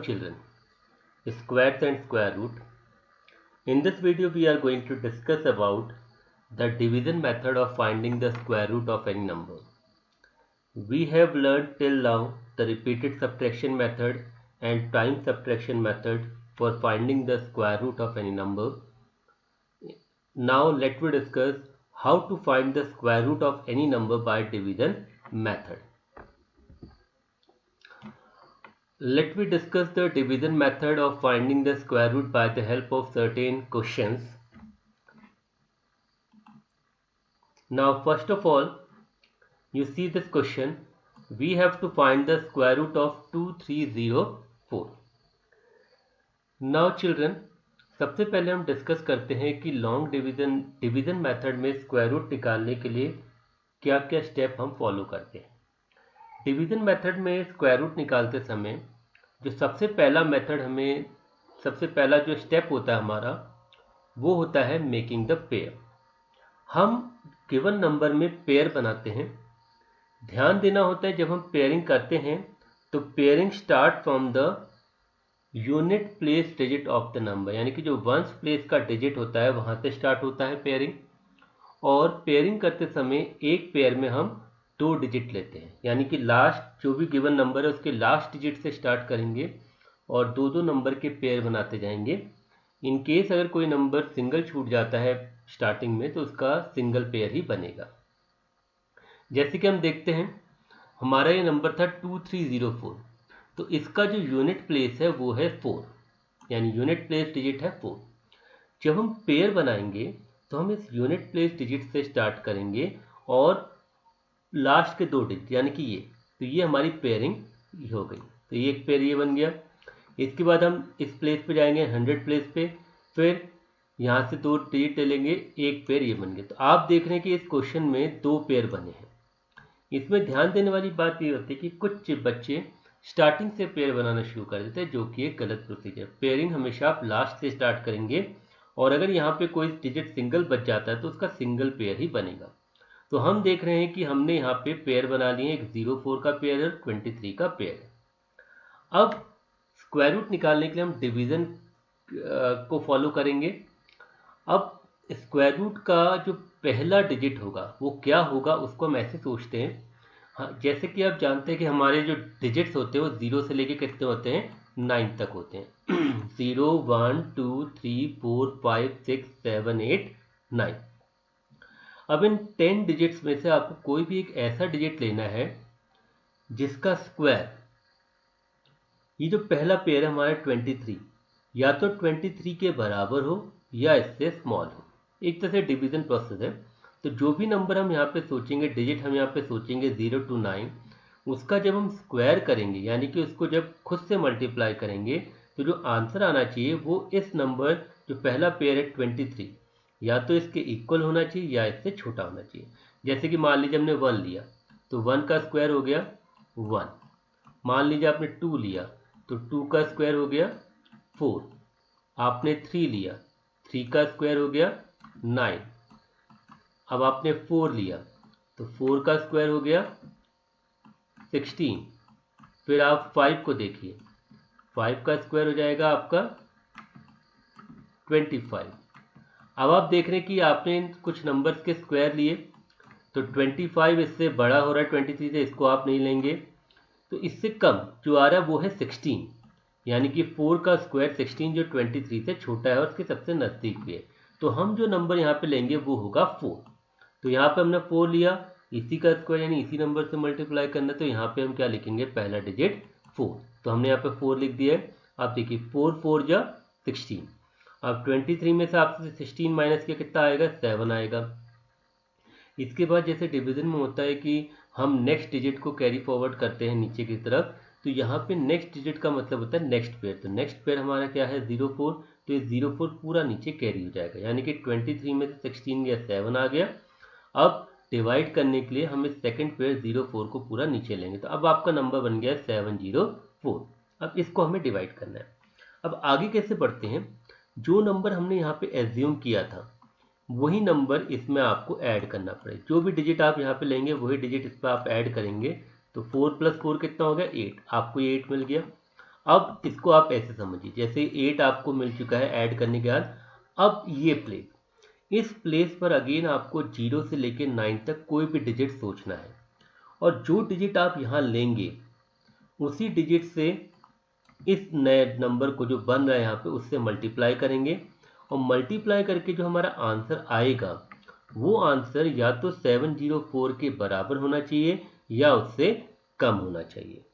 children, squares and square root. In this video we are going to discuss about the division method of finding the square root of any number. We have learned till now the repeated subtraction method and time subtraction method for finding the square root of any number. Now let me discuss how to find the square root of any number by division method. Let me discuss the division method of finding the square root by the help of certain questions. Now first of all, you see this question, we have to find the square root of 2304. Now children, सबसे पहले हम discuss करते हैं कि long division method में square root निकालने के लिए क्या क्या स्टेप हम फॉलो करते हैं। डिवीजन मेथड में स्क्वायर रूट निकालते समय जो सबसे पहला जो स्टेप होता है हमारा, वो होता है मेकिंग द पेयर। हम गिवन नंबर में पेयर बनाते हैं। ध्यान देना होता है जब हम पेयरिंग करते हैं तो pairing start from the unit place digit of the number, यानी कि जो वंस प्लेस का डिजिट होता है वहां से स्टार्ट होता है पेयरिंग। और पेयरिंग करते समय एक पेयर में हम 2 डिजिट लेते हैं, यानी कि लास्ट जो भी गिवन नंबर है उसके लास्ट डिजिट से स्टार्ट करेंगे और 2 नंबर के पेयर बनाते जाएंगे। इन केस अगर कोई नंबर सिंगल छूट जाता है स्टार्टिंग में तो उसका सिंगल पेयर ही बनेगा। जैसे कि हम देखते हैं हमारा ये नंबर था 2304, तो इसका जो यूनिट प्लेस है वो है 4, यानी यूनिट प्लेस डिजिट है 4। जब हम पेयर बनाएंगे तो हम इस यूनिट प्लेस डिजिट से स्टार्ट करेंगे और लास्ट के 2 डिजिट, यानी कि ये हमारी पेयरिंग हो गई। तो ये एक पेयर ये बन गया। इसके बाद हम इस प्लेस पे जाएंगे 100 प्लेस पे, फिर यहाँ से 2 डिजिट ले लेंगे, एक पेयर ये बन गया। तो आप देख रहे हैं कि इस क्वेश्चन में 2 पेयर बने हैं। इसमें ध्यान देने वाली बात ये होती है कि कुछ बच्चे स्टार्टिंग से पेयर बनाना शुरू कर देते हैं, जो कि एक गलत प्रोसीजर। पेयरिंग हमेशा आप लास्ट से स्टार्ट करेंगे और अगर यहाँ पे कोई डिजिट सिंगल बच जाता है तो उसका सिंगल पेयर ही बनेगा। तो हम देख रहे हैं कि हमने यहाँ पे पेयर बना लिए, एक 04 का पेयर और 23 का पेयर। अब स्क्वायर रूट निकालने के लिए हम डिवीजन को फॉलो करेंगे। अब स्क्वायर रूट का जो पहला डिजिट होगा वो क्या होगा उसको हम ऐसे सोचते हैं। हाँ, जैसे कि आप जानते हैं कि हमारे जो डिजिट्स होते हैं वो 0 से लेके कितने होते हैं, 9 तक होते हैं। 0 1 2 3 4 5 6 7 8 9। अब इन 10 डिजिट्स में से आपको कोई भी एक ऐसा डिजिट लेना है जिसका स्क्वायर, ये जो पहला पेयर है हमारा 23, या तो 23 के बराबर हो या इससे स्मॉल हो। एक तरह से डिवीजन प्रोसेस है। तो जो भी नंबर हम यहाँ पे सोचेंगे, डिजिट हम यहाँ पे सोचेंगे 0 to 9, उसका जब हम स्क्वायर करेंगे, यानी कि उसको जब खुद से मल्टीप्लाई करेंगे, तो जो आंसर आना चाहिए वो इस नंबर जो पहला पेयर है 23, या तो इसके इक्वल होना चाहिए या इससे छोटा होना चाहिए। जैसे कि मान लीजिए हमने 1 लिया तो 1 का स्क्वायर हो गया 1। मान लीजिए आपने 2 लिया तो 2 का स्क्वायर हो गया 4। आपने 3 लिया, 3 का स्क्वायर हो गया 9। अब आपने 4 लिया तो 4 का स्क्वायर हो गया 16। फिर आप 5 को देखिए, 5 का स्क्वायर हो जाएगा आपका 25। अब आप देख रहे हैं कि आपने कुछ नंबर्स के स्क्वायर लिए, तो 25 इससे बड़ा हो रहा है 23 से, इसको आप नहीं लेंगे। तो इससे कम जो आ रहा है वो है 16, यानी कि 4 का स्क्वायर 16 जो 23 से छोटा है और उसके सबसे नज़दीक भी है। तो हम जो नंबर यहाँ पे लेंगे वो होगा 4। तो यहाँ पे हमने 4 लिया, इसी का स्क्वायर यानी इसी नंबर से मल्टीप्लाई करना, तो यहाँ पे हम क्या लिखेंगे, पहला डिजिट 4। तो हमने यहाँ पे 4 लिख दिया है। आप देखिए 4 4 जा 16। अब 23 में से आपसे 16 माइनस किया कितना आएगा, 7 आएगा। इसके बाद जैसे डिवीजन में होता है कि हम नेक्स्ट डिजिट को कैरी फॉरवर्ड करते हैं नीचे की तरफ, तो यहाँ पे नेक्स्ट डिजिट का मतलब होता है नेक्स्ट पेयर। तो नेक्स्ट पेयर हमारा क्या है 04, तो ये 04 पूरा नीचे कैरी हो जाएगा, यानी कि 23 में से 16 गया 7 आ गया। अब डिवाइड करने के लिए हम इस सेकंड पेयर 04 को पूरा नीचे लेंगे, तो अब आपका नंबर बन गया 704। अब इसको हमें डिवाइड करना है। अब आगे कैसे बढ़ते हैं, जो नंबर हमने यहाँ पे एज्यूम किया था वही नंबर इसमें आपको ऐड करना पड़ेगा। जो भी डिजिट आप यहाँ पे लेंगे वही डिजिट इस पर आप ऐड करेंगे। तो 4 + 4 कितना हो गया, 8। आपको ये 8 मिल गया। अब इसको आप ऐसे समझिए, जैसे 8 आपको मिल चुका है ऐड करने के बाद, अब ये प्लेस, इस प्लेस पर अगेन आपको 0 से लेकर 9 तक कोई भी डिजिट सोचना है, और जो डिजिट आप यहाँ लेंगे उसी डिजिट से इस नए नंबर को जो बन रहा है यहाँ पे उससे मल्टीप्लाई करेंगे, और मल्टीप्लाई करके जो हमारा आंसर आएगा वो आंसर या तो 704 के बराबर होना चाहिए या उससे कम होना चाहिए।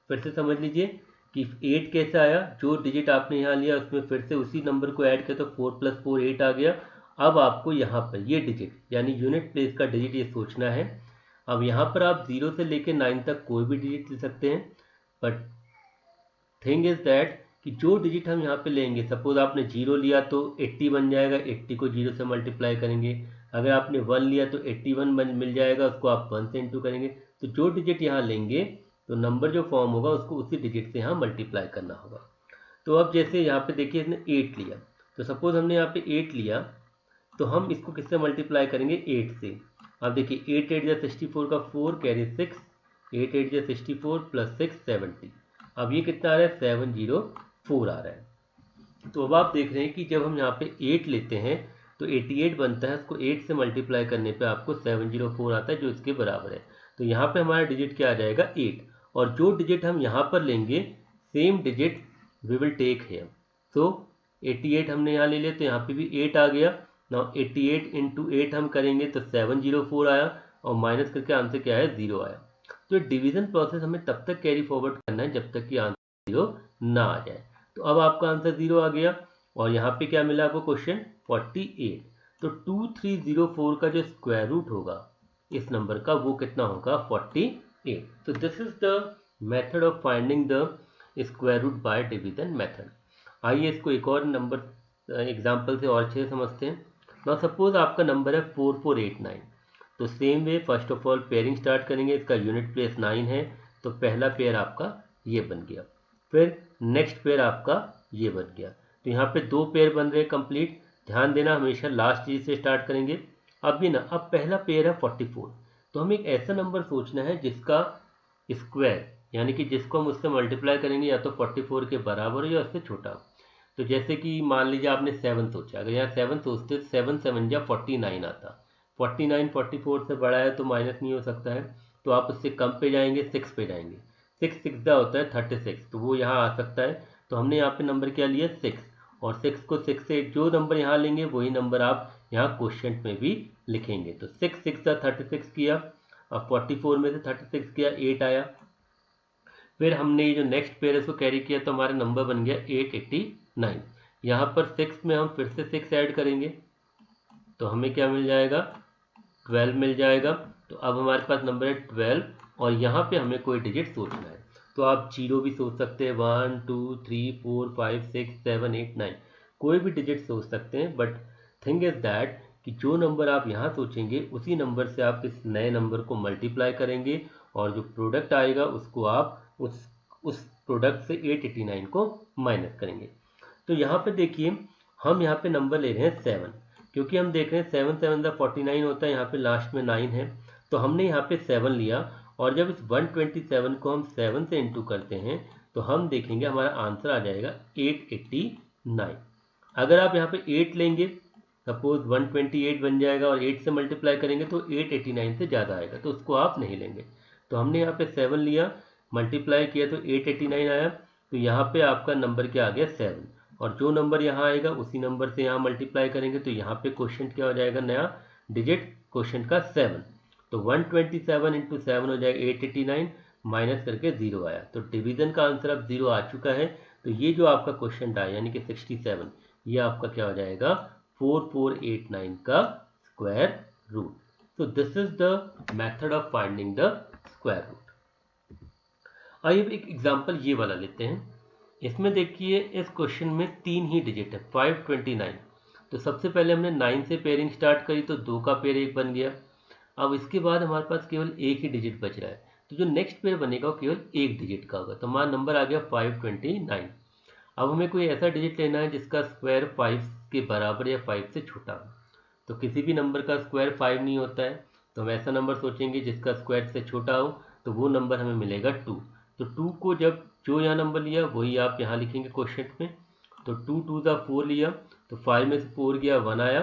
फिर से समझ लीजिए कि 8 कैसे आया, जो डिजिट आपने यहाँ लिया उसमें फिर से उसी नंबर को ऐड किया तो 4 + 4 8 आ गया। अब आपको यहाँ पर ये डिजिट यानी यूनिट प्लेस का डिजिट ये सोचना है। अब यहाँ पर आप 0 से लेकर 9 तक कोई भी डिजिट ले सकते हैं, बट थिंग इज दैट कि जो डिजिट हम यहाँ पे लेंगे, सपोज आपने 0 लिया तो 80 बन जाएगा, 80 को 0 से मल्टीप्लाई करेंगे। अगर आपने 1 लिया तो 81 मिल जाएगा, उसको आप 1 से इंटू करेंगे। तो जो डिजिट यहाँ लेंगे तो नंबर जो फॉर्म होगा उसको उसी डिजिट से यहाँ मल्टीप्लाई करना होगा। तो अब जैसे यहाँ पे देखिए इसने 8 लिया, तो सपोज हमने यहाँ पे 8 लिया तो हम इसको किससे मल्टीप्लाई करेंगे, 8 से। अब देखिए 8 8 जा 64 का 4 कैरी 6, 8 8 जा 64 + 6 70। अब ये कितना आ रहा है, 704 आ रहा है। तो अब आप देख रहे हैं कि जब हम यहाँ पे 8 लेते हैं तो 88 बनता है, उसको 8 से मल्टीप्लाई करने पे आपको 704 आता है जो इसके बराबर है। तो यहाँ पे हमारा डिजिट क्या आ जाएगा, 8, और जो डिजिट हम यहाँ पर लेंगे same digit we will take here. So 88 हमने यहाँ ले लिया तो यहाँ पे भी 8 आ गया। नाउ 88 × 8 हम करेंगे तो 704 आया, और माइनस करके आंसर क्या है, 0 आया। तो डिवीजन प्रोसेस हमें तब तक कैरी फॉरवर्ड करना है जब तक कि आंसर 0 ना आ जाए। तो अब आपका आंसर 0 आ गया, और यहाँ पे क्या मिला आपको, क्वेश्चन 48। तो 2304 का जो स्क्वायर रूट होगा इस नंबर का वो कितना होगा, 48। तो this is the method of finding the square root by division method. आइए इसको एक और नंबर एग्जाम्पल से और अच्छे से समझते हैं। नाउ सपोज आपका नंबर है 4489। तो same way first of all pairing start करेंगे। इसका यूनिट प्लेस 9 है, तो पहला पेयर आपका ये बन गया, फिर नेक्स्ट पेयर आपका ये बन गया। तो यहाँ पे 2 पेयर बन रहे हैं कंप्लीट। ध्यान देना हमेशा लास्ट डिजिट से स्टार्ट करेंगे। अब भी ना, अब पहला पेयर है 44, तो हमें एक ऐसा नंबर सोचना है जिसका स्क्वायर यानी कि जिसको हम उससे मल्टीप्लाई करेंगे या तो 44 के बराबर हो या उससे छोटा हो। तो जैसे कि मान लीजिए आपने 7 सोचा, अगर यहाँ 7 सोचते 7 7 जा 49 आता, 49 44 से बड़ा है तो माइनस नहीं हो सकता है, तो आप उससे कम पे जाएंगे, 6 पे जाएंगे। 6 6 जा होता है 36, तो वो यहाँ आ सकता है। तो हमने यहाँ पे नंबर क्या लिया, 6, और 6 को 6 से जो नंबर यहाँ लेंगे वही नंबर आप यहाँ क्वेश्चन में भी लिखेंगे। तो 6 6 जा 36 किया, अब 44 में से 36 किया 8 आया। फिर हमने ये जो नेक्स्ट पेयर है इसको कैरी किया तो हमारा नंबर बन गया 889। यहाँ पर 6 में हम फिर से 6 ऐड करेंगे तो हमें क्या मिल जाएगा, 12 मिल जाएगा। तो अब हमारे पास नंबर है 12, और यहाँ पे हमें कोई डिजिट सोचना है। तो आप 0 भी सोच सकते हैं, 1 2 3 4 5 6 7 8 9, कोई भी डिजिट सोच सकते हैं। बट थिंग इज दैट कि जो नंबर आप यहाँ सोचेंगे उसी नंबर से आप इस नए नंबर को मल्टीप्लाई करेंगे, और जो प्रोडक्ट आएगा उसको आप उस प्रोडक्ट से 889 को माइनस करेंगे। तो यहाँ पे देखिए हम यहाँ पे नंबर ले रहे हैं 7, क्योंकि हम देख रहे हैं 7 7 49 होता है, यहाँ पे लास्ट में 9 है, तो हमने यहाँ पे 7 लिया। और जब इस 127 को हम 7 से इंटू करते हैं तो हम देखेंगे हमारा आंसर आ जाएगा 889। अगर आप यहाँ पे 8 लेंगे, सपोज 128 बन जाएगा, और 8 से मल्टीप्लाई करेंगे तो 889 से ज़्यादा आएगा, तो उसको आप नहीं लेंगे। तो हमने यहाँ पे 7 लिया, मल्टीप्लाई किया तो 889 आया। तो यहाँ पे आपका नंबर क्या आ गया, 7, और जो नंबर यहाँ आएगा उसी नंबर से यहाँ मल्टीप्लाई करेंगे तो यहाँ पे क्वेश्चन क्या हो जाएगा, नया डिजिट क्वेश्चन का 7। तो 127 × 7 हो जाएगा 889, माइनस करके 0 आया। तो डिवीजन का आंसर अब 0 आ चुका है। तो ये जो आपका क्वेश्चन था यानी कि 67, ये आपका क्या हो जाएगा, 4489 का स्क्वायर रूट। तो this is the method of finding the square root. आइए एक एग्जांपल ये वाला लेते हैं। इसमें देखिए इस क्वेश्चन में 3 ही डिजिट है, 529। तो सबसे पहले हमने 9 से पेयरिंग स्टार्ट करी तो 2 का पेयर 1 बन गया। अब इसके बाद हमारे पास केवल एक ही डिजिट बच रहा है, तो जो नेक्स्ट पेयर बनेगा वो केवल एक डिजिट का होगा। तो हमारा नंबर आ गया 529। अब हमें कोई ऐसा डिजिट लेना है जिसका स्क्वायर 5 के बराबर या 5 से छोटा हो। तो किसी भी नंबर का स्क्वायर 5 नहीं होता है, तो हम ऐसा नंबर सोचेंगे जिसका स्क्वायर से छोटा हो, तो वो नंबर हमें मिलेगा 2। तो 2 को जब जो यहाँ नंबर लिया वही आप यहाँ लिखेंगे क्वेश्चन में। तो 2 2 ज़ा 4 लिया, तो 5 में से 4 गया 1 आया,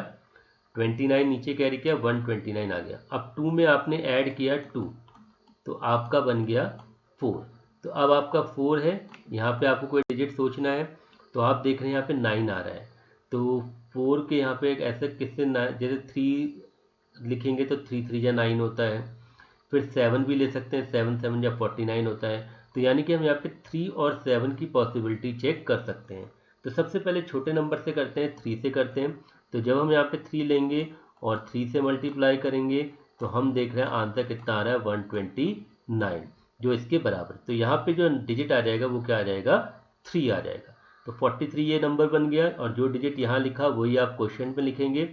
29 नीचे कैरी किया 129 आ गया। अब 2 में आपने ऐड किया 2, तो आपका बन गया 4। तो अब आपका 4 है, यहाँ पे आपको कोई डिजिट सोचना है। तो आप देख रहे हैं यहाँ पे 9 आ रहा है, तो 4 के यहाँ पे एक ऐसे किससे जैसे 3 लिखेंगे तो 3 3 या 9 होता है। फिर 7 भी ले सकते हैं, 7 7 या 49 होता है। तो यानी कि हम यहाँ पे 3 और 7 की पॉसिबिलिटी चेक कर सकते हैं। तो सबसे पहले छोटे नंबर से करते हैं, 3 से करते हैं। तो जब हम यहाँ पे 3 लेंगे और 3 से मल्टीप्लाई करेंगे तो हम देख रहे हैं आंसर कितना आ रहा है 129, जो इसके बराबर। तो यहाँ पे जो डिजिट आ जाएगा वो क्या आ जाएगा, 3 आ जाएगा। तो 43 ये नंबर बन गया, और जो डिजिट यहाँ लिखा वही आप क्वेश्चन में लिखेंगे।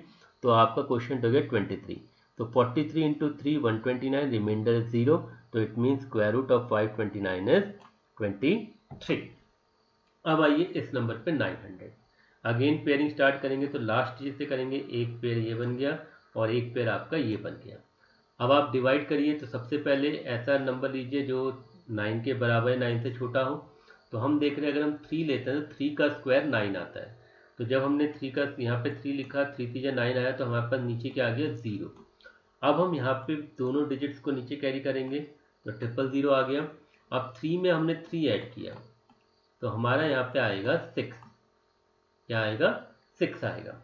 तो आपका क्वेश्चन हो गया 23। तो 43 इंटू 3 129, रिमाइंडर इज 0, तो it mean square root of 529 is 23। अब आइए इस नंबर पे 900। अगेन पेयरिंग स्टार्ट करेंगे, तो लास्ट डिजिट से करेंगे। एक पेयर ये बन गया और एक पेयर आपका ये बन गया। अब आप डिवाइड करिए, तो सबसे पहले ऐसा नंबर लीजिए जो 9 के बराबर है, 9 से छोटा हो। तो हम देख रहे हैं अगर हम 3 लेते हैं तो 3 का स्क्वायर 9 आता है। तो जब हमने 3 का यहाँ पे 3 लिखा, 3 3 9 आया, तो हमारे पास नीचे क्या आ गया 0। अब हम यहाँ पे दोनों डिजिट्स को नीचे कैरी करेंगे, तो 000 आ गया। अब 3 में हमने 3 ऐड किया, तो हमारा यहाँ पे आएगा 6। क्या आएगा, 6 आएगा।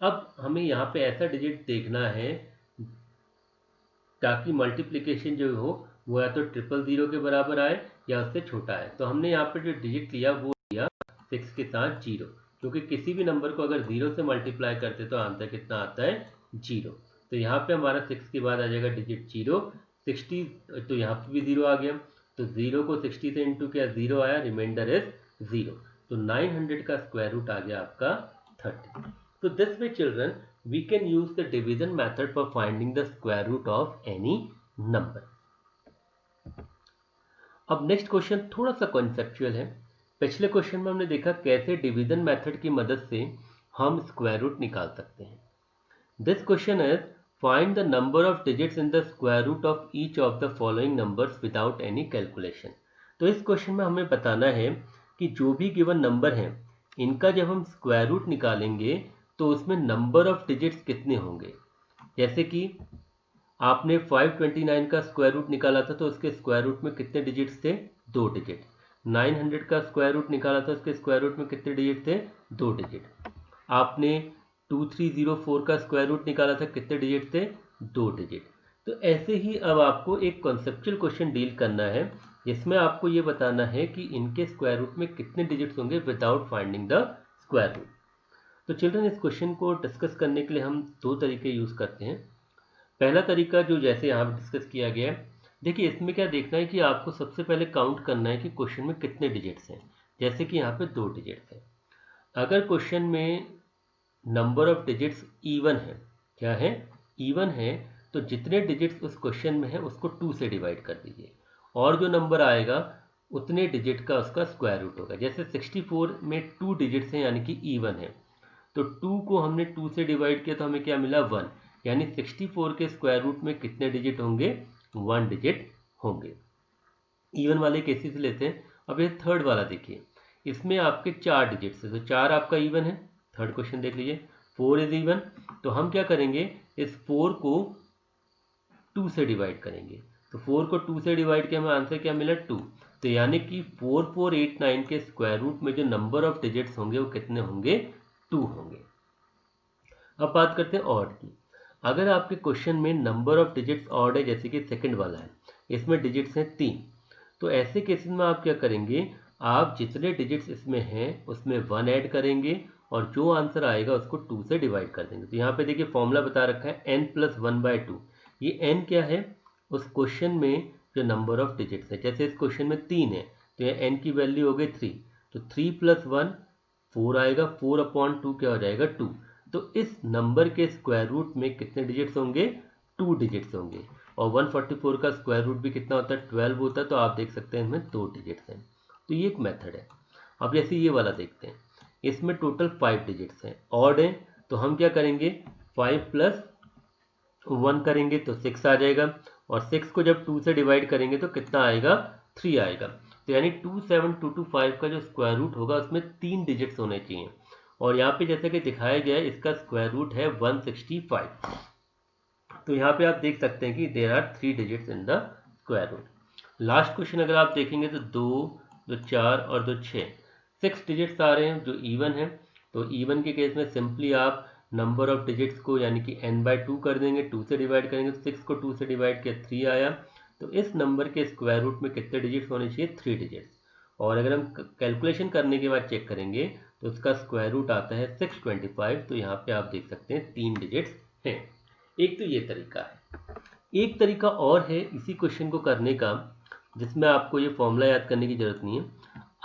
अब हमें यहाँ पे ऐसा डिजिट देखना है ताकि मल्टीप्लिकेशन जो हो वो या तो 000 के बराबर आए या उससे छोटा है। तो हमने यहाँ पे जो डिजिट लिया वो लिया 6 के साथ 0, क्योंकि किसी भी नंबर को अगर 0 से मल्टीप्लाई करते तो आंसर कितना आता है 0। तो यहाँ पे हमारा 6 के बाद आ जाएगा डिजिट 0, 60, तो यहाँ पे भी 0 आ गया। तो 0 को 60 से इंटू किया, 0 आया, रिमाइंडर इज 0। तो 900 का स्क्वायर रूट आ गया आपका 30। तो this way children we can use the division method for finding the square root of any number. अब नेक्स्ट क्वेश्चन थोड़ा सा कॉन्सेप्चुअल है। पिछले क्वेश्चन में हमने देखा कैसे डिवीजन मेथड की मदद से हम स्क्वायर रूट निकाल सकते हैं। This question is find the number of digits in the square root of each of the following numbers without any calculation. तो इस क्वेश्चन में हमें बताना है कि जो भी गिवन नंबर हैं इनका जब हम स्क्वायर रूट निकालेंगे तो उसमें नंबर ऑफ डिजिट्स कितने होंगे। जैसे कि आपने 529 का स्क्वायर रूट निकाला था तो उसके स्क्वायर रूट में कितने डिजिट्स थे, 2 डिजिट। 900 का स्क्वायर रूट निकाला था, उसके स्क्वायर रूट में कितने डिजिट थे, 2 डिजिट। आपने 2304 का स्क्वायर रूट निकाला था, कितने डिजिट थे, 2 डिजिट। तो ऐसे ही अब आपको एक कॉन्सेप्चुअल क्वेश्चन डील करना है जिसमें आपको ये बताना है कि इनके स्क्वायर रूट में कितने डिजिट्स होंगे without finding the square root. तो चिल्ड्रन इस क्वेश्चन को डिस्कस करने के लिए हम 2 तरीके यूज़ करते हैं। पहला तरीका जो जैसे यहाँ पर डिस्कस किया गया है, देखिए इसमें क्या देखना है कि आपको सबसे पहले काउंट करना है कि क्वेश्चन में कितने डिजिट्स हैं। जैसे कि यहाँ पे 2 डिजिट्स हैं। अगर क्वेश्चन में नंबर ऑफ डिजिट्स इवन है, क्या है, इवन है, तो जितने डिजिट्स उस क्वेश्चन में है उसको 2 से डिवाइड कर दीजिए, और जो नंबर आएगा उतने डिजिट का उसका स्क्वायर रूट होगा। जैसे 64 में 2 डिजिट्स हैं यानी कि इवन है, तो 2 को हमने 2 से डिवाइड किया तो हमें क्या मिला 1, यानी 64 के स्क्वायर रूट में कितने डिजिट होंगे, 1 डिजिट होंगे। इवन वाले केसेस लेते हैं। अब ये थर्ड वाला देखिए, इसमें आपके 4 डिजिट्स है, तो 4 आपका इवन है। थर्ड क्वेश्चन देख लीजिए, 4 इज इवन, तो हम क्या करेंगे, इस 4 को 2 से डिवाइड करेंगे। तो 4 को 2 से डिवाइड किया, हमें आंसर क्या मिला 2। तो यानी कि 4489 के स्क्वायर रूट में जो नंबर ऑफ डिजिट्स होंगे वो कितने होंगे, 2 होंगे। अब बात करते हैं ऑड की। अगर आपके क्वेश्चन में नंबर ऑफ डिजिट्स ऑड है, जैसे कि सेकंड वाला है, इसमें डिजिट्स हैं 3, तो ऐसे केसेस में आप क्या करेंगे, आप जितने डिजिट्स इसमें हैं उसमें 1 ऐड करेंगे और जो आंसर आएगा उसको 2 से डिवाइड कर देंगे। तो यहाँ पे देखिए फॉर्मूला बता रखा है n+1/2। ये n क्या है, उस क्वेश्चन में जो नंबर ऑफ डिजिट्स है। जैसे इस क्वेश्चन में 3 है तो ये n की वैल्यू हो गई 3, तो 3 + 1 4 आएगा, 4/2 क्या हो जाएगा 2। तो इस नंबर के स्क्वायर रूट में कितने डिजिट्स होंगे, 2 डिजिट्स होंगे। और 144 का स्क्वायर रूट भी कितना होता है, 12 होता है, तो आप देख सकते हैं इसमें 2 डिजिट्स हैं। तो ये एक मेथड है। अब जैसे ये वाला देखते हैं, इसमें टोटल 5 डिजिट्स हैं, ऑड है, तो हम क्या करेंगे, 5 + 1 करेंगे तो 6 आ जाएगा, और 6 को जब 2 से डिवाइड करेंगे तो कितना आएगा, 3 आएगा। तो यानी 27225 का जो स्क्वायर रूट होगा उसमें 3 डिजिट्स होने चाहिए, और यहाँ पे जैसे कि दिखाया गया है इसका स्क्वायर रूट है 165। तो यहाँ पे आप देख सकते हैं कि there are 3 digits in the square root. Last question अगर आप देखेंगे तो 2, 2 4 और 2 6 डिजिट्स आ रहे हैं जो इवन है। तो इवन के केस में सिंपली आप नंबर ऑफ डिजिट्स को यानी कि n/2 कर देंगे, 2 से डिवाइड करेंगे तो 6 को 2 से डिवाइड किया 3 आया। तो इस नंबर के स्क्वायर रूट में कितने डिजिट्स होने चाहिए? 3 डिजिट्स। और अगर हम कैलकुलेशन करने के बाद चेक करेंगे तो उसका स्क्वायर रूट आता है 625। तो यहाँ पे आप देख सकते हैं 3 डिजिट्स हैं। एक तो ये तरीका है। एक तरीका और है इसी क्वेश्चन को करने का, जिसमें आपको ये फॉर्मूला याद करने की जरूरत नहीं है।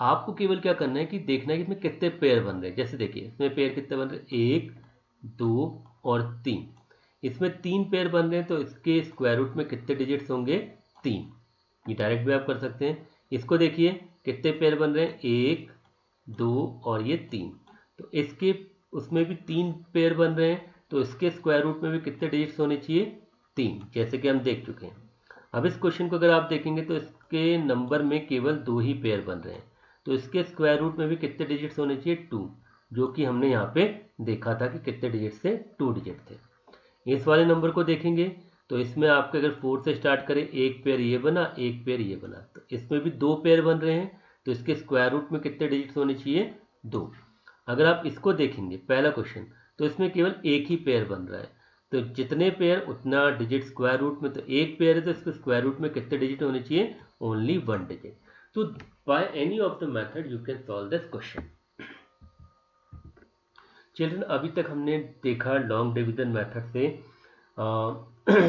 आपको केवल क्या करना है कि देखना है कि इसमें कितने पेयर बन रहे हैं। जैसे देखिए इसमें पेयर कितने बन रहे हैं? 1, 2 और 3। इसमें 3 पेयर बन रहे हैं तो इसके स्क्वायर रूट में कितने डिजिट्स होंगे? 3। ये डायरेक्ट भी आप कर सकते हैं। इसको देखिए कितने पेयर बन रहे हैं? 1, 2 और ये 3। तो इसके उसमें भी 3 पेयर बन रहे हैं तो इसके स्क्वायर रूट में भी कितने डिजिट्स होने चाहिए? 3, जैसे कि हम देख चुके हैं। अब इस क्वेश्चन को अगर आप देखेंगे तो इसके नंबर में केवल 2 ही पेयर बन रहे हैं तो इसके स्क्वायर रूट में भी कितने डिजिट्स होने चाहिए? 2, जो कि हमने यहाँ पे देखा था कि कितने डिजिट से 2 डिजिट थे। इस वाले नंबर को देखेंगे तो इसमें आपके अगर 4 से स्टार्ट करें, एक पेयर ये बना, एक पेयर ये बना, तो इसमें भी 2 पेयर बन रहे हैं तो इसके स्क्वायर रूट में कितने डिजिट्स होने चाहिए? 2। अगर आप इसको देखेंगे पहला क्वेश्चन तो इसमें केवल एक ही पेयर बन रहा है तो जितने पेयर उतना डिजिट स्क्वायर रूट में, तो एक पेयर है तो इसके स्क्वायर रूट में कितने डिजिट होने चाहिए? Only 1 digit. तो by any of the method you can solve this question. Children, अभी तक हमने देखा लॉन्ग डिवीजन मेथड से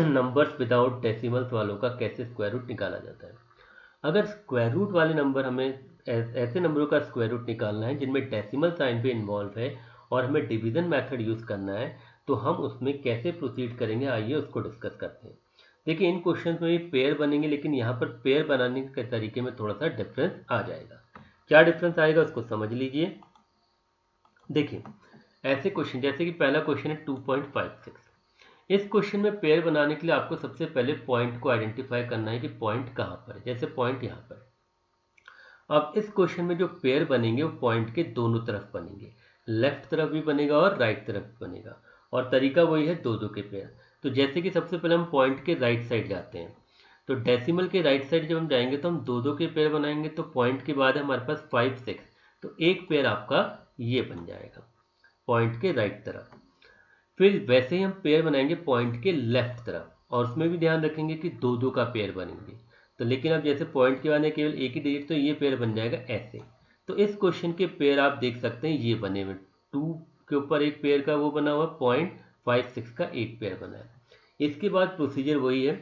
नंबर्स विदाउट डेसिमल्स वालों का कैसे स्क्वायर रूट निकाला जाता है। अगर स्क्वायर रूट वाले नंबर हमें ऐसे नंबरों का स्क्वायर रूट निकालना है जिनमें डेसिमल साइन भी इन्वॉल्व है और हमें डिवीजन मेथड यूज़ करना है, तो हम उसमें कैसे प्रोसीड करेंगे, आइए उसको डिस्कस करते हैं। देखिए इन क्वेश्चन में भी पेयर बनेंगे, लेकिन यहाँ पर पेयर बनाने के तरीके में थोड़ा सा डिफरेंस आ जाएगा। क्या डिफरेंस आएगा उसको समझ लीजिए। देखिए ऐसे क्वेश्चन जैसे कि पहला क्वेश्चन है 2.56। इस क्वेश्चन में पेयर बनाने के लिए आपको सबसे पहले पॉइंट को आइडेंटिफाई करना है कि पॉइंट कहाँ पर है। जैसे पॉइंट यहाँ पर। अब इस क्वेश्चन में जो पेयर बनेंगे वो पॉइंट के दोनों तरफ बनेंगे, लेफ्ट तरफ भी बनेगा और राइट तरफ भी बनेगा, और तरीका वही है 2-2 के पेयर। तो जैसे कि सबसे पहले हम पॉइंट के राइट साइड जाते हैं, तो डेसिमल के राइट साइड जब हम जाएंगे तो हम 2-2 के पेयर बनाएंगे, तो पॉइंट के बाद हमारे पास 5, 6, तो एक पेयर आपका ये बन जाएगा पॉइंट के राइट तरफ। फिर वैसे ही हम पेयर बनाएंगे पॉइंट के लेफ्ट तरफ, और उसमें भी ध्यान रखेंगे कि 2-2 का पेयर बनेंगे। तो लेकिन अब जैसे पॉइंट के बाद में केवल एक ही डिजिट, तो ये पेयर बन जाएगा ऐसे। तो इस क्वेश्चन के पेयर आप देख सकते हैं ये बने हुए, 2 के ऊपर एक पेयर का वो बना हुआ, 0.56 का एक पेयर बना है। इसके बाद प्रोसीजर वही है।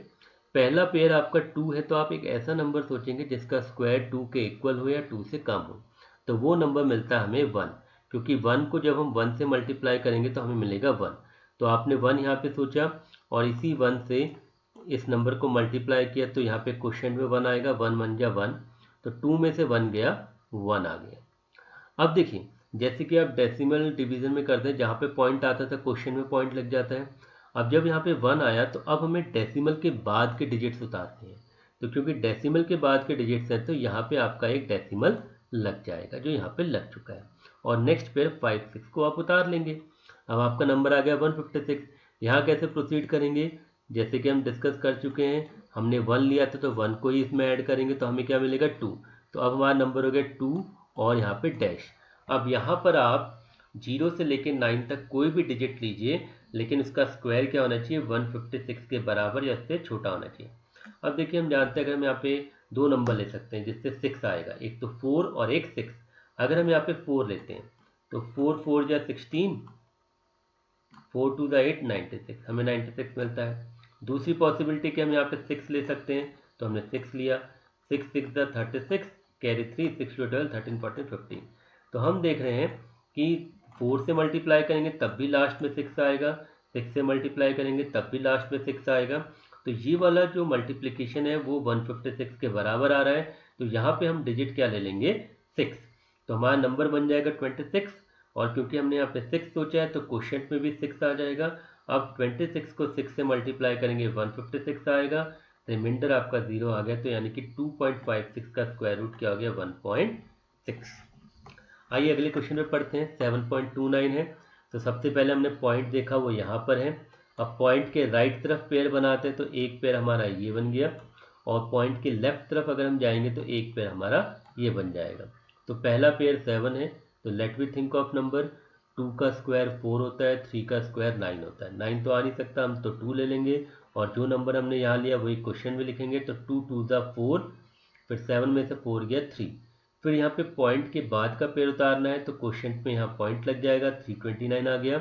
पहला पेयर आपका 2 है तो आप एक ऐसा नंबर सोचेंगे जिसका स्क्वायर 2 के इक्वल हो या 2 से कम हो, तो वो नंबर मिलता है हमें 1, क्योंकि 1 को जब हम 1 से मल्टीप्लाई करेंगे तो हमें मिलेगा 1। तो आपने 1 यहाँ पे सोचा और इसी 1 से इस नंबर को मल्टीप्लाई किया, तो यहाँ पे क्वेश्चन में 1 आएगा, 1 1 जा 1, तो 2 में से 1 गया, 1 आ गया। अब देखिए जैसे कि आप डेसिमल डिवीजन में करते हैं, जहाँ पे पॉइंट आता था क्वेश्चन में पॉइंट लग जाता है। अब जब यहाँ पे 1 आया तो अब हमें डेसिमल के बाद के डिजिट्स उतारते हैं, तो क्योंकि डेसिमल के बाद के डिजिट्स हैं तो यहाँ पे आपका एक डेसिमल लग जाएगा जो यहाँ पे लग चुका है, और नेक्स्ट पेयर 5, 6 को आप उतार लेंगे। अब आपका नंबर आ गया 156। यहाँ कैसे प्रोसीड करेंगे? जैसे कि हम डिस्कस कर चुके हैं, हमने 1 लिया था तो 1 को ही इसमें ऐड करेंगे तो हमें क्या मिलेगा? 2। तो अब हमारा नंबर हो गया 2 और यहाँ पे डैश। अब यहाँ पर आप 0 से लेकर 9 तक कोई भी डिजिट लीजिए, लेकिन उसका स्क्वायर क्या होना चाहिए? 156 के बराबर या उससे छोटा होना चाहिए। अब देखिए हम जानते हैं अगर हम यहाँ पे 2 नंबर ले सकते हैं जिससे 6 आएगा, एक तो 4 और एक 6। अगर हम यहाँ पे 4 लेते हैं तो 4 4 जा 16, 4 2 जा 8, 96, हमें 96 मिलता है। दूसरी पॉसिबिलिटी कि हम यहाँ पे 6 ले सकते हैं, तो हमने 6 लिया, 6 6 जा 36, कैरी 3, 6 2 12, 13 14 15। तो हम देख रहे हैं कि 4 से मल्टीप्लाई करेंगे तब भी लास्ट में 6 आएगा, 6 से मल्टीप्लाई करेंगे तब भी लास्ट में 6 आएगा। तो ये वाला जो मल्टीप्लिकेशन है वो 156 के बराबर आ रहा है, तो यहाँ पे हम डिजिट क्या ले लेंगे? 6। तो हमारा नंबर बन जाएगा 26, और क्योंकि हमने यहाँ पे 6 सोचा है तो क्वोशिएंट में भी 6 आ जाएगा। अब 26 को 6 से मल्टीप्लाई करेंगे 156 आएगा, रिमाइंडर आपका 0 आ गया, तो यानी कि 2.56 का स्क्वायर रूट क्या हो गया 1.6। आइए अगले क्वेश्चन में पढ़ते हैं। 7.29 है। तो सबसे पहले हमने पॉइंट देखा वो यहाँ पर है। अब पॉइंट के राइट तरफ पेयर बनाते हैं तो एक पेयर हमारा ये बन गया, और पॉइंट के लेफ्ट तरफ अगर हम जाएंगे तो एक पेयर हमारा ये बन जाएगा। तो पहला पेयर 7 है, तो let we think of number. 2 का स्क्वायर 4 होता है, 3 का स्क्वायर 9 होता है। 9 तो आ नहीं सकता, हम तो 2 ले लेंगे, और जो नंबर हमने यहाँ लिया वही क्वेश्चन में लिखेंगे। तो 2 2 ज़ा 4, फिर 7 में से 4 गया 3। फिर यहाँ पे पॉइंट के बाद का पेयर उतारना है, तो क्वेश्चन में यहाँ पॉइंट लग जाएगा। 329 आ गया।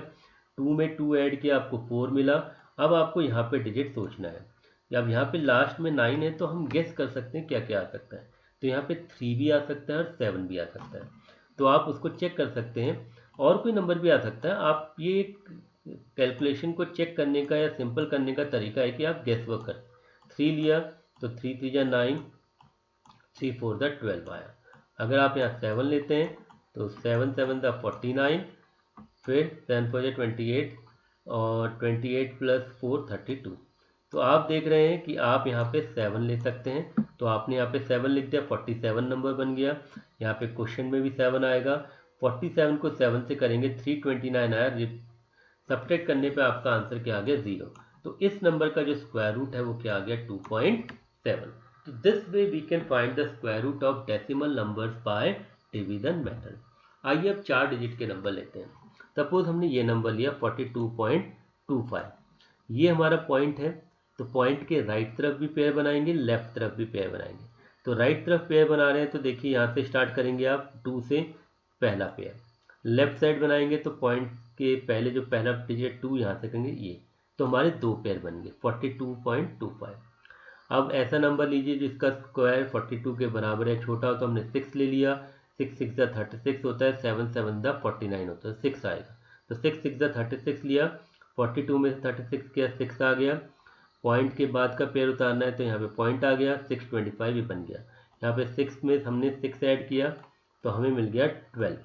2 में 2 ऐड किया, आपको 4 मिला। अब आपको यहाँ पे डिजिट सोचना है। अब यहाँ पे लास्ट में 9 है, तो हम गेस कर सकते हैं क्या क्या आ सकता है। तो यहाँ पे 3 भी आ सकता है और 7 भी आ सकता है, तो आप उसको चेक कर सकते हैं। और कोई नंबर भी आ सकता है। आप ये कैलकुलेशन को चेक करने का या सिंपल करने का तरीका है कि आप गेस वर्क कर। 3 लिया तो 3 3 जा 9, 3 4 जा 12 आया। अगर आप यहाँ 7 लेते हैं तो 7 7 जा 49, फिर 7 4 जा 28, और 28 प्लस 4 32। तो आप देख रहे हैं कि आप यहाँ पे 7 ले सकते हैं, तो आपने यहाँ पे 7 लिख दिया, 47 नंबर बन गया। यहाँ पे क्वेश्चन में भी 7 आएगा। 47 को 7 से करेंगे 329 आया। सब्ट्रैक्ट करने पे आपका आंसर क्या आ गया 0। तो इस नंबर का जो स्क्वायर रूट है वो क्या आ गया 2.7। तो this way we can find the square root of decimal numbers by division method. आइए अब 4 डिजिट के नंबर लेते हैं। सपोज हमने ये नंबर लिया 42.25, ये हमारा पॉइंट है। तो पॉइंट के राइट तरफ भी पेयर बनाएंगे, लेफ्ट तरफ भी पेयर बनाएंगे। तो राइट तरफ पेयर बना रहे हैं तो देखिए यहाँ से स्टार्ट करेंगे आप 2 से, पहला पेयर। लेफ्ट साइड बनाएंगे तो पॉइंट के पहले जो पहला डिजिट 2 यहाँ से करेंगे ये, तो हमारे 2 पेयर बन गए 42.25। अब ऐसा नंबर लीजिए जिसका स्क्वायर 42 के बराबर है, छोटा हो तो हमने 6 ले लिया। 6 6 जा 36 होता है, 7 7 जा 49 होता है, 6 आएगा। तो 6 6 जा 36 लिया, 42 में से 36 किया 6 आ गया। पॉइंट के बाद का पेयर उतारना है तो यहाँ पे पॉइंट आ गया, 625 भी बन गया। यहाँ पे 6 में हमने 6 ऐड किया तो हमें मिल गया 12।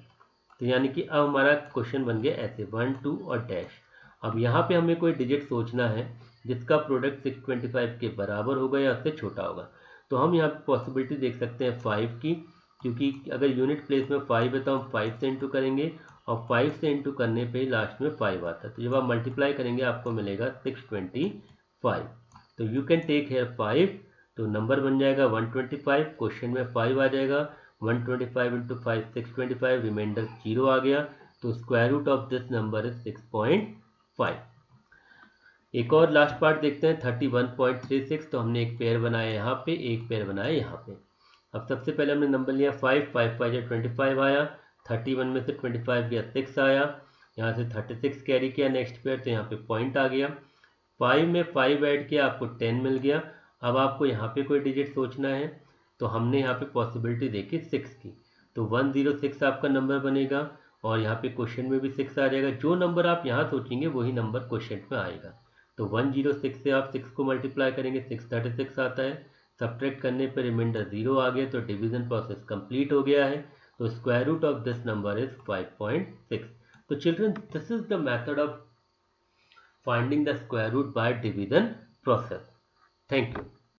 तो यानी कि अब हमारा क्वेश्चन बन गया ऐसे 1 2 और डैश। अब यहाँ पे हमें कोई डिजिट सोचना है जिसका प्रोडक्ट 625 के बराबर होगा या उससे छोटा होगा। तो हम यहाँ पे पॉसिबिलिटी देख सकते हैं 5 की, क्योंकि अगर यूनिट प्लेस में 5 है तो हम 5 से इंटू करेंगे, और 5 से इंटू करने पे ही लास्ट में 5 आता है। तो जब आप मल्टीप्लाई करेंगे आपको मिलेगा 625। तो यू कैन टेक हेयर 5, तो नंबर बन जाएगा 125। क्वेश्चन में 5 आ जाएगा। 125 इंटू 5 625, रिमाइंडर 0 आ गया। तो square root of this number is 6.5। एक और लास्ट पार्ट देखते हैं 31.36। तो हमने एक पेयर बनाया यहाँ पे, एक पेयर बनाया यहाँ पे। अब सबसे पहले हमने नंबर लिया 5 5 5 या 25 आया। 31 में से 25 गया 6 आया। यहाँ से 36 कैरी किया नेक्स्ट पेयर, तो यहाँ पे पॉइंट आ गया। 5 में 5 ऐड किया, आपको 10 मिल गया। अब आपको यहाँ पे कोई डिजिट सोचना है, तो हमने यहाँ पे पॉसिबिलिटी देखी 6 की। तो 106 आपका नंबर बनेगा, और यहाँ पे क्वेश्चन में भी 6 आ जाएगा। जो नंबर आप यहाँ सोचेंगे वही नंबर क्वेश्चन में आएगा। तो 106 से आप 6 को मल्टीप्लाई करेंगे 636 आता है। सब्ट्रैक्ट करने पर रिमाइंडर 0 आ गया, तो डिवीजन प्रोसेस कंप्लीट हो गया है। तो square root of this number is 5.6। तो children, this is the method of finding the square root by division process. Thank you.